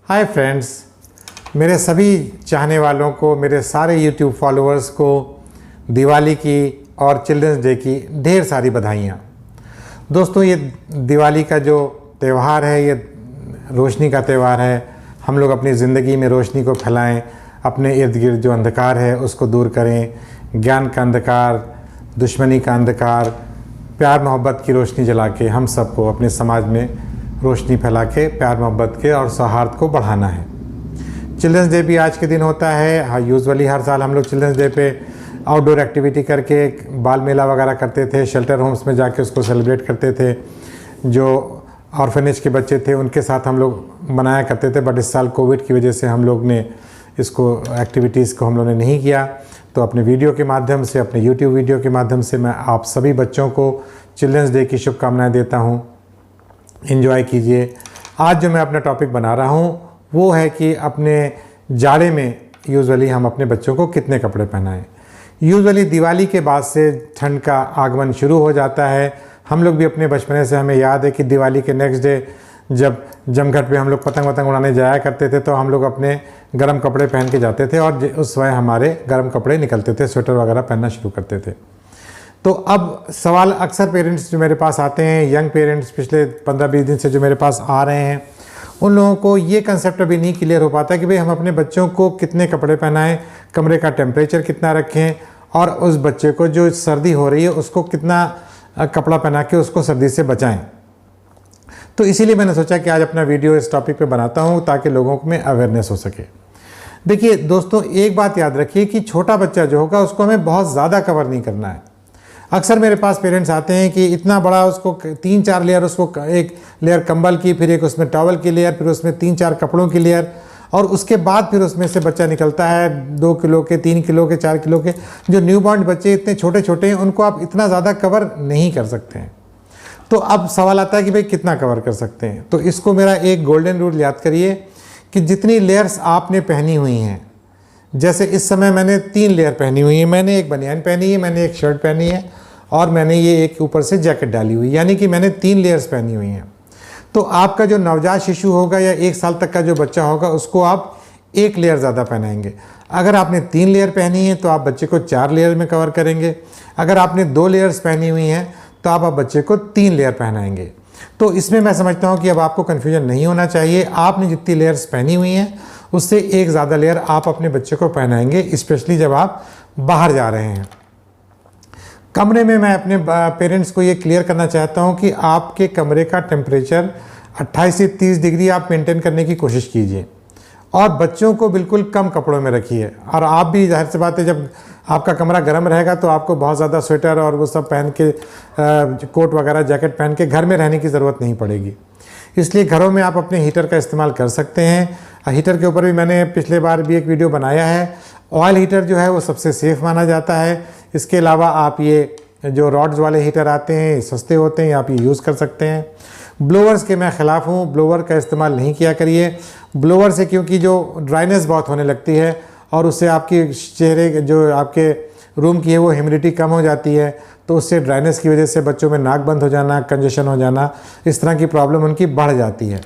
Hi friends, मेरे सभी चाहने वालों को, मेरे सारे यूट्यूब फॉलोअर्स को दिवाली की और चिल्ड्रंस डे की ढेर सारी बधाइयाँ। दोस्तों, ये दिवाली का जो त्यौहार है ये रोशनी का त्यौहार है। हम लोग अपनी ज़िंदगी में रोशनी को फैलाएं, अपने इर्द गिर्द जो अंधकार है उसको दूर करें। ज्ञान का अंधकार, दुश्मनी का अंधकार, प्यार मोहब्बत की रोशनी जला के हम सबको अपने समाज में रोशनी फैला के प्यार मोहब्बत के और सौहार्द को बढ़ाना है। चिल्ड्रंस डे भी आज के दिन होता है। यूजुअली हर साल हम लोग चिल्ड्रंस डे पे आउटडोर एक्टिविटी करके बाल मेला वगैरह करते थे, शेल्टर होम्स में जाके उसको सेलिब्रेट करते थे। जो ऑर्फनेज के बच्चे थे उनके साथ हम लोग मनाया करते थे, बट इस साल कोविड की वजह से हम लोग ने इसको एक्टिविटीज़ को हम लोगों ने नहीं किया। तो अपने वीडियो के माध्यम से, अपने यूट्यूब वीडियो के माध्यम से मैं आप सभी बच्चों को चिल्ड्रंस डे की शुभकामनाएं देता हूं। एंजॉय कीजिए। आज जो मैं अपना टॉपिक बना रहा हूं वो है कि अपने जाड़े में यूजुअली हम अपने बच्चों को कितने कपड़े पहनाएं। यूजुअली दिवाली के बाद से ठंड का आगमन शुरू हो जाता है। हम लोग भी अपने बचपने से हमें याद है कि दिवाली के नेक्स्ट डे जब जमघट पे हम लोग पतंग वतंग उड़ाने जाया करते थे तो हम लोग अपने गर्म कपड़े पहन के जाते थे और उस समय हमारे गर्म कपड़े निकलते थे, स्वेटर वगैरह पहनना शुरू करते थे। तो अब सवाल अक्सर पेरेंट्स जो मेरे पास आते हैं, यंग पेरेंट्स पिछले 15-20 दिन से जो मेरे पास आ रहे हैं, उन लोगों को ये कंसेप्ट अभी नहीं क्लियर हो पाता कि भाई हम अपने बच्चों को कितने कपड़े पहनाएं, कमरे का टेम्परेचर कितना रखें और उस बच्चे को जो सर्दी हो रही है उसको कितना कपड़ा पहना के उसको सर्दी से बचाएं। तो इसीलिए मैंने सोचा कि आज अपना वीडियो इस टॉपिक पे बनाता हूं ताकि लोगों में अवेयरनेस हो सके। देखिए दोस्तों, एक बात याद रखिए कि छोटा बच्चा जो होगा उसको हमें बहुत ज़्यादा कवर नहीं करना है। अक्सर मेरे पास पेरेंट्स आते हैं कि इतना बड़ा उसको 3-4 लेयर, उसको एक लेयर कंबल की, फिर एक उसमें टॉवल की लेयर, फिर उसमें 3-4 कपड़ों की लेयर, और उसके बाद फिर उसमें से बच्चा निकलता है 2 किलो के, 3 किलो के, 4 किलो के। जो न्यूबॉर्न बच्चे इतने छोटे छोटे हैं उनको आप इतना ज़्यादा कवर नहीं कर सकते हैं। तो अब सवाल आता है कि भाई कितना कवर कर सकते हैं। तो इसको मेरा एक गोल्डन रूल याद करिए कि जितनी लेयर्स आपने पहनी हुई हैं, जैसे इस समय मैंने 3 लेयर पहनी हुई है। मैंने एक बनियान पहनी है, मैंने एक शर्ट पहनी है और मैंने ये एक ऊपर से जैकेट डाली हुई, यानी कि मैंने 3 लेयर्स पहनी हुई हैं। तो आपका जो नवजात शिशु होगा या 1 साल तक का जो बच्चा होगा उसको आप 1 लेयर ज़्यादा पहनाएंगे। अगर आपने 3 लेयर पहनी है तो आप बच्चे को 4 लेयर में कवर करेंगे। अगर आपने 2 लेयर्स पहनी हुई हैं तो आप बच्चे को 3 लेयर पहनाएंगे। तो इसमें मैं समझता हूँ कि अब आपको कन्फ्यूजन नहीं होना चाहिए। आपने जितनी लेयर्स पहनी हुई हैं उससे 1 ज़्यादा लेयर आप अपने बच्चे को पहनाएंगे, स्पेशली जब आप बाहर जा रहे हैं। कमरे में मैं अपने पेरेंट्स को ये क्लियर करना चाहता हूँ कि आपके कमरे का टेम्परेचर 28 से 30 डिग्री आप मेंटेन करने की कोशिश कीजिए और बच्चों को बिल्कुल कम कपड़ों में रखिए। और आप भी, जाहिर सी बात है, जब आपका कमरा गर्म रहेगा तो आपको बहुत ज़्यादा स्वेटर और वो सब पहन के, कोट वगैरह जैकेट पहन के घर में रहने की ज़रूरत नहीं पड़ेगी। इसलिए घरों में आप अपने हीटर का इस्तेमाल कर सकते हैं। हीटर के ऊपर भी मैंने पिछले बार भी एक वीडियो बनाया है। ऑयल हीटर जो है वो सबसे सेफ़ माना जाता है। इसके अलावा आप ये जो रॉड्स वाले हीटर आते हैं, सस्ते होते हैं, आप ये यूज़ कर सकते हैं। ब्लोअर्स के मैं ख़िलाफ़ हूँ, ब्लोअर का इस्तेमाल नहीं किया करिए। ब्लोअर से क्योंकि जो ड्राइनेस बहुत होने लगती है और उससे आपकी चेहरे, जो आपके रूम की है, वो ह्यूमिडिटी कम हो जाती है, तो उससे ड्राइनेस की वजह से बच्चों में नाक बंद हो जाना, कंजेशन हो जाना, इस तरह की प्रॉब्लम उनकी बढ़ जाती है।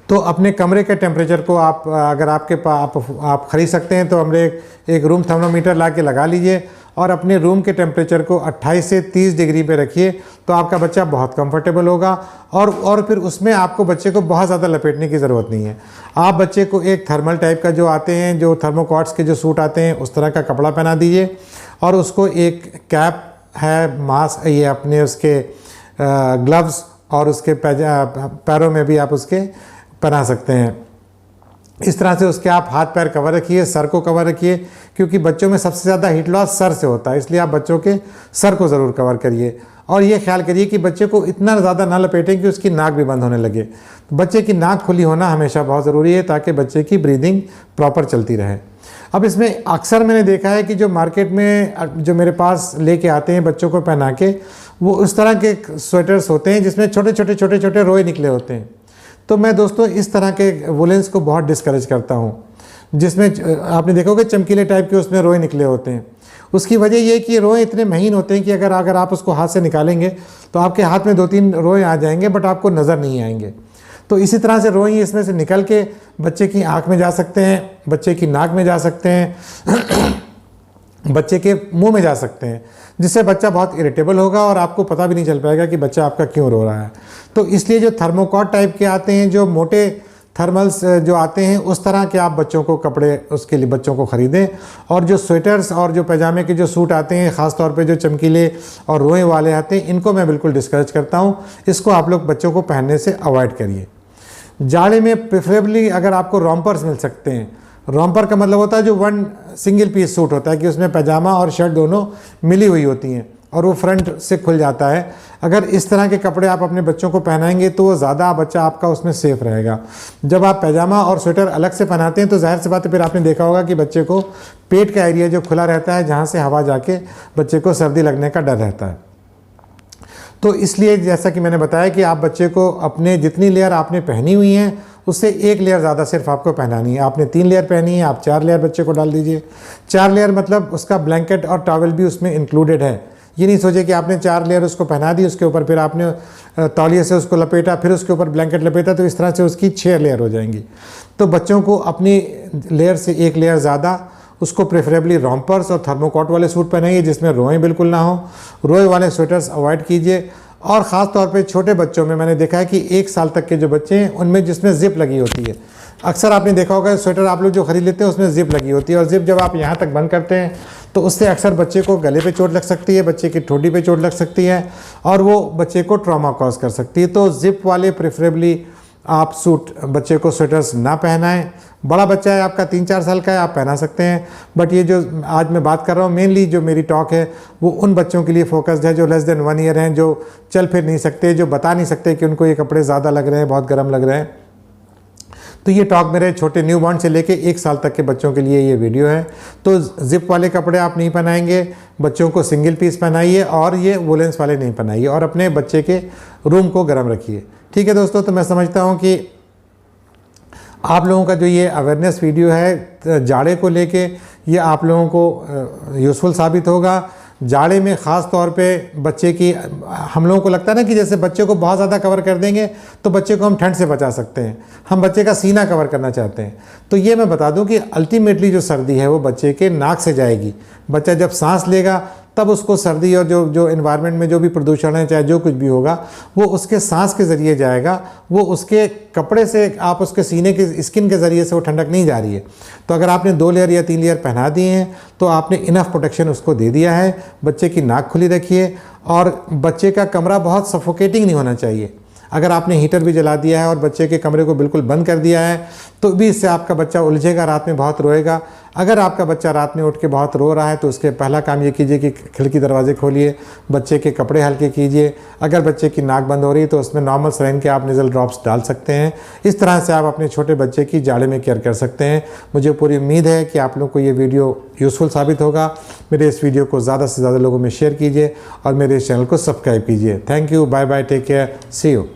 तो अपने कमरे के टेम्परेचर को आप, अगर आपके पास आप खरीद सकते हैं तो हमने एक रूम थर्मोमीटर ला के लगा लीजिए और अपने रूम के टेम्परेचर को 28 से 30 डिग्री पे रखिए, तो आपका बच्चा बहुत कंफर्टेबल होगा। और फिर उसमें आपको बच्चे को बहुत ज़्यादा लपेटने की ज़रूरत नहीं है। आप बच्चे को एक थर्मल टाइप का जो आते हैं, जो थर्मोकॉट्स के जो सूट आते हैं, उस तरह का कपड़ा पहना दीजिए और उसको एक कैप है, मास्क, ये अपने उसके ग्लव्स और उसके पैरों में भी आप उसके पहना सकते हैं। इस तरह से उसके आप हाथ पैर कवर रखिए, सर को कवर रखिए, क्योंकि बच्चों में सबसे ज़्यादा हीट लॉस सर से होता है। इसलिए आप बच्चों के सर को ज़रूर कवर करिए और ये ख्याल करिए कि बच्चे को इतना ज़्यादा ना लपेटें कि उसकी नाक भी बंद होने लगे। तो बच्चे की नाक खुली होना हमेशा बहुत ज़रूरी है ताकि बच्चे की ब्रीदिंग प्रॉपर चलती रहे। अब इसमें अक्सर मैंने देखा है कि जो मार्केट में जो मेरे पास लेके आते हैं बच्चों को पहना के, वो उस तरह के स्वेटर्स होते हैं जिसमें छोटे छोटे रोए निकले होते हैं। तो मैं दोस्तों इस तरह के वुलेंस को बहुत डिस्करेज करता हूँ, जिसमें आपने देखोगे चमकीले टाइप के उसमें रोए निकले होते हैं। उसकी वजह ये कि रोए इतने महीन होते हैं कि अगर आप उसको हाथ से निकालेंगे तो आपके हाथ में 2-3 रोए आ जाएंगे, बट आपको नज़र नहीं आएंगे। तो इसी तरह से रोई इसमें से निकल के बच्चे की आँख में जा सकते हैं, बच्चे की नाक में जा सकते हैं, बच्चे के मुंह में जा सकते हैं, जिससे बच्चा बहुत इरिटेबल होगा और आपको पता भी नहीं चल पाएगा कि बच्चा आपका क्यों रो रहा है। तो इसलिए जो थर्मोकॉट टाइप के आते हैं, जो मोटे थर्मल्स जो आते हैं, उस तरह के आप बच्चों को कपड़े उसके लिए बच्चों को ख़रीदें। और जो स्वेटर्स और जो पैजामे के जो सूट आते हैं, ख़ास तौर पे जो चमकीले और रोए वाले आते हैं, इनको मैं बिल्कुल डिस्करेज करता हूँ। इसको आप लोग बच्चों को पहनने से अवॉइड करिए। जाड़े में प्रेफरेबली अगर आपको रॉम्पर्स मिल सकते हैं, रॉम्पर का मतलब होता है जो वन सिंगल पीस सूट होता है कि उसमें पैजामा और शर्ट दोनों मिली हुई होती हैं और वो फ्रंट से खुल जाता है। अगर इस तरह के कपड़े आप अपने बच्चों को पहनाएंगे तो वो ज़्यादा बच्चा आपका उसमें सेफ़ रहेगा। जब आप पैजामा और स्वेटर अलग से पहनाते हैं तो ज़ाहिर सी बात है फिर आपने देखा होगा कि बच्चे को पेट का एरिया जो खुला रहता है, जहाँ से हवा जाके बच्चे को सर्दी लगने का डर रहता है। तो इसलिए जैसा कि मैंने बताया कि आप बच्चे को अपने जितनी लेयर आपने पहनी हुई हैं उससे एक लेयर ज़्यादा सिर्फ आपको पहनानी है। आपने 3 लेयर पहनी है, आप 4 लेयर बच्चे को डाल दीजिए। 4 लेयर मतलब उसका ब्लैंकेट और टॉवल भी उसमें इंक्लूडेड है। ये नहीं सोचे कि आपने 4 लेयर उसको पहना दी, उसके ऊपर फिर आपने तौलिए से उसको लपेटा, फिर उसके ऊपर ब्लैंकेट लपेटा, तो इस तरह से उसकी 6 लेयर हो जाएंगी। तो बच्चों को अपनी लेयर से एक लेयर ज़्यादा उसको प्रेफरेबली रॉम्पर्स और थर्मोकॉट वाले सूट पहनाइए जिसमें रोएं बिल्कुल ना हो। रोए वाले स्वेटर्स अवॉइड कीजिए। और ख़ास तौर पे छोटे बच्चों में मैंने देखा है कि 1 साल तक के जो बच्चे हैं उनमें जिसमें ज़िप लगी होती है, अक्सर आपने देखा होगा स्वेटर आप लोग जो ख़रीद लेते हैं उसमें ज़िप लगी होती है, और ज़िप जब आप यहाँ तक बंद करते हैं तो उससे अक्सर बच्चे को गले पे चोट लग सकती है, बच्चे की ठोडी पे चोट लग सकती है और वो बच्चे को ट्रॉमा कॉज कर सकती है। तो ज़िप वाले प्रेफरेबली आप सूट बच्चे को स्वेटर्स ना पहनाएं। बड़ा बच्चा है आपका 3-4 साल का है, आप पहना सकते हैं, बट ये जो आज मैं बात कर रहा हूँ मेनली जो मेरी टॉक है वो उन बच्चों के लिए फोकस्ड है जो लेस देन 1 ईयर हैं, जो चल फिर नहीं सकते, जो बता नहीं सकते कि उनको ये कपड़े ज़्यादा लग रहे हैं, बहुत गर्म लग रहे हैं। तो ये टॉक मेरे छोटे न्यूबॉर्न से लेके 1 साल तक के बच्चों के लिए ये वीडियो है। तो ज़िप वाले कपड़े आप नहीं पहनाएंगे, बच्चों को सिंगल पीस पहनाइए और ये वुलेंस वाले नहीं पहनाइए, और अपने बच्चे के रूम को गर्म रखिए। ठीक है दोस्तों, तो मैं समझता हूँ कि आप लोगों का जो ये अवेयरनेस वीडियो है जाड़े को लेके, ये आप लोगों को यूज़फुल साबित होगा। जाड़े में ख़ास तौर पे बच्चे की, हम लोगों को लगता है ना कि जैसे बच्चे को बहुत ज़्यादा कवर कर देंगे तो बच्चे को हम ठंड से बचा सकते हैं, हम बच्चे का सीना कवर करना चाहते हैं। तो ये मैं बता दूं कि अल्टीमेटली जो सर्दी है वो बच्चे के नाक से जाएगी। बच्चा जब सांस लेगा तब उसको सर्दी और जो एनवायरनमेंट में जो भी प्रदूषण है, चाहे जो कुछ भी होगा, वो उसके सांस के ज़रिए जाएगा, वो उसके कपड़े से, आप उसके सीने के स्किन के ज़रिए से वो ठंडक नहीं जा रही है। तो अगर आपने 2 लेयर या 3 लेयर पहना दिए हैं तो आपने इनफ प्रोटेक्शन उसको दे दिया है। बच्चे की नाक खुली रखिए और बच्चे का कमरा बहुत सफोकेटिंग नहीं होना चाहिए। अगर आपने हीटर भी जला दिया है और बच्चे के कमरे को बिल्कुल बंद कर दिया है तो भी इससे आपका बच्चा उलझेगा, रात में बहुत रोएगा। अगर आपका बच्चा रात में उठ के बहुत रो रहा है तो उसके पहला काम ये कीजिए कि खिड़की दरवाजे खोलिए, बच्चे के कपड़े हल्के कीजिए। अगर बच्चे की नाक बंद हो रही है तो उसमें नॉर्मल सलाइन के आप नेज़ल ड्रॉप्स डाल सकते हैं। इस तरह से आप अपने छोटे बच्चे की जाड़े में केयर कर सकते हैं। मुझे पूरी उम्मीद है कि आप लोग को ये वीडियो यूज़फुल साबित होगा। मेरे इस वीडियो को ज़्यादा से ज़्यादा लोगों में शेयर कीजिए और मेरे इस चैनल को सब्सक्राइब कीजिए। Thank you, bye bye, take care, see you.